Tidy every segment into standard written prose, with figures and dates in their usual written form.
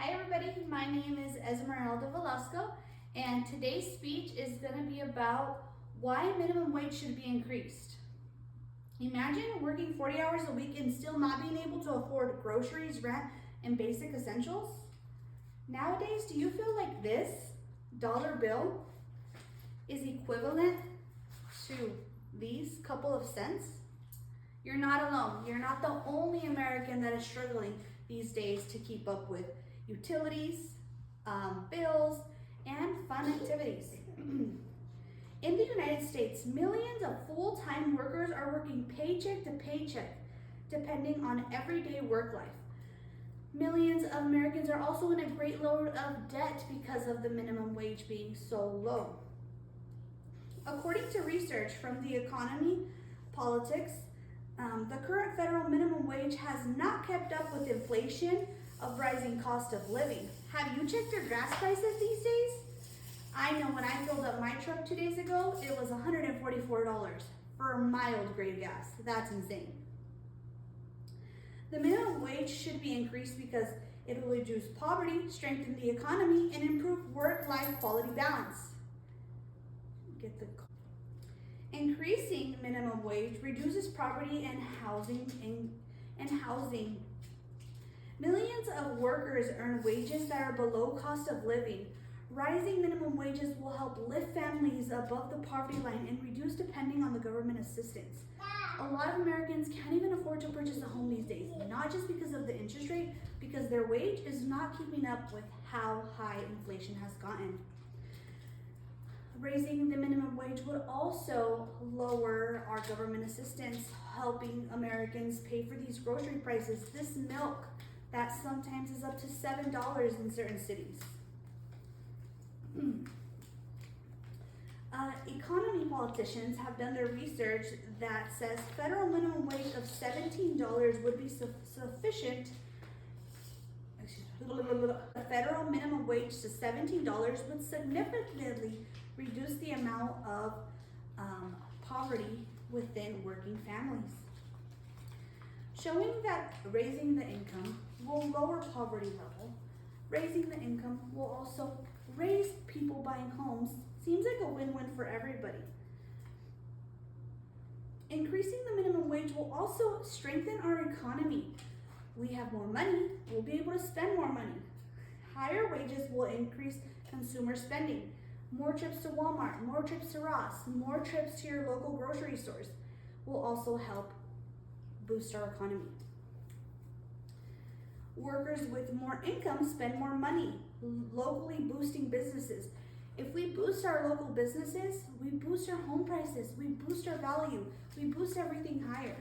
Hi everybody, my name is Esmeralda Velasco and today's speech is going to be about why minimum wage should be increased. Imagine working 40 hours a week and still not being able to afford groceries, rent, and basic essentials. Nowadays, do you feel like this dollar bill is equivalent to these couple of cents? You're not alone. You're not the only American that is struggling these days to keep up with utilities, bills, and fun activities. In the United States, millions of full-time workers are working paycheck to paycheck, depending on everyday work life. Millions of Americans are also in a great load of debt because of the minimum wage being so low. According to research from the economy, politics, the current federal minimum wage has not kept up with inflation of rising cost of living. Have you checked your gas prices these days? I know when I filled up my truck 2 days ago, it was $144 for mild grade gas. That's insane. The minimum wage should be increased because it will reduce poverty, strengthen the economy, and improve work-life quality balance. Increasing minimum wage reduces property and housing. Millions of workers earn wages that are below cost of living. Rising minimum wages will help lift families above the poverty line and reduce depending on the government assistance. A lot of Americans can't even afford to purchase a home these days, not just because of the interest rate, because their wage is not keeping up with how high inflation has gotten. Raising the minimum wage would also lower our government assistance, helping Americans pay for these grocery prices. This milk that sometimes is up to $7 in certain cities. Economy politicians have done their research that says federal minimum wage of $17 would be sufficient. The federal minimum wage to $17 would significantly reduce the amount of poverty within working families, showing that raising the income will lower poverty level. Raising the income will also raise people buying homes. Seems like a win-win for everybody. Increasing the minimum wage will also strengthen our economy. We have more money, we'll be able to spend more money. Higher wages will increase consumer spending. More trips to Walmart, more trips to Ross, more trips to your local grocery stores will also help boost our economy. Workers with more income spend more money, locally boosting businesses. If we boost our local businesses, we boost our home prices, we boost our value, we boost everything higher.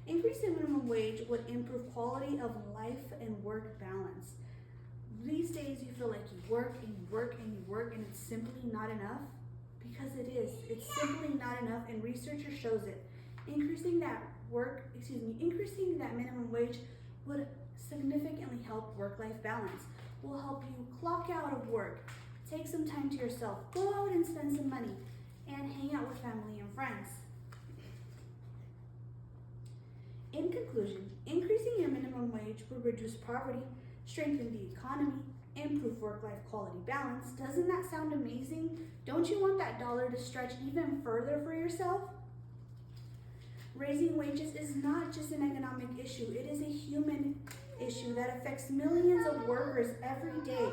Increasing minimum wage would improve quality of life and work balance. These days you feel like you work and you work and you work and it's simply not enough, because it is. It's simply not enough, and researchers shows it. Increasing that minimum wage would significantly help work-life balance. Will help you clock out of work, take some time to yourself, go out and spend some money, and hang out with family and friends. In conclusion, increasing your minimum wage would reduce poverty, strengthen the economy, improve work-life quality balance. Doesn't that sound amazing? Don't you want that dollar to stretch even further for yourself? Raising wages is not just an economic issue, it is a human issue that affects millions of workers every day.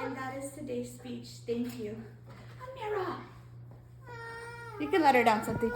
And that is today's speech. Thank you. Amira! You can let her down, Santi.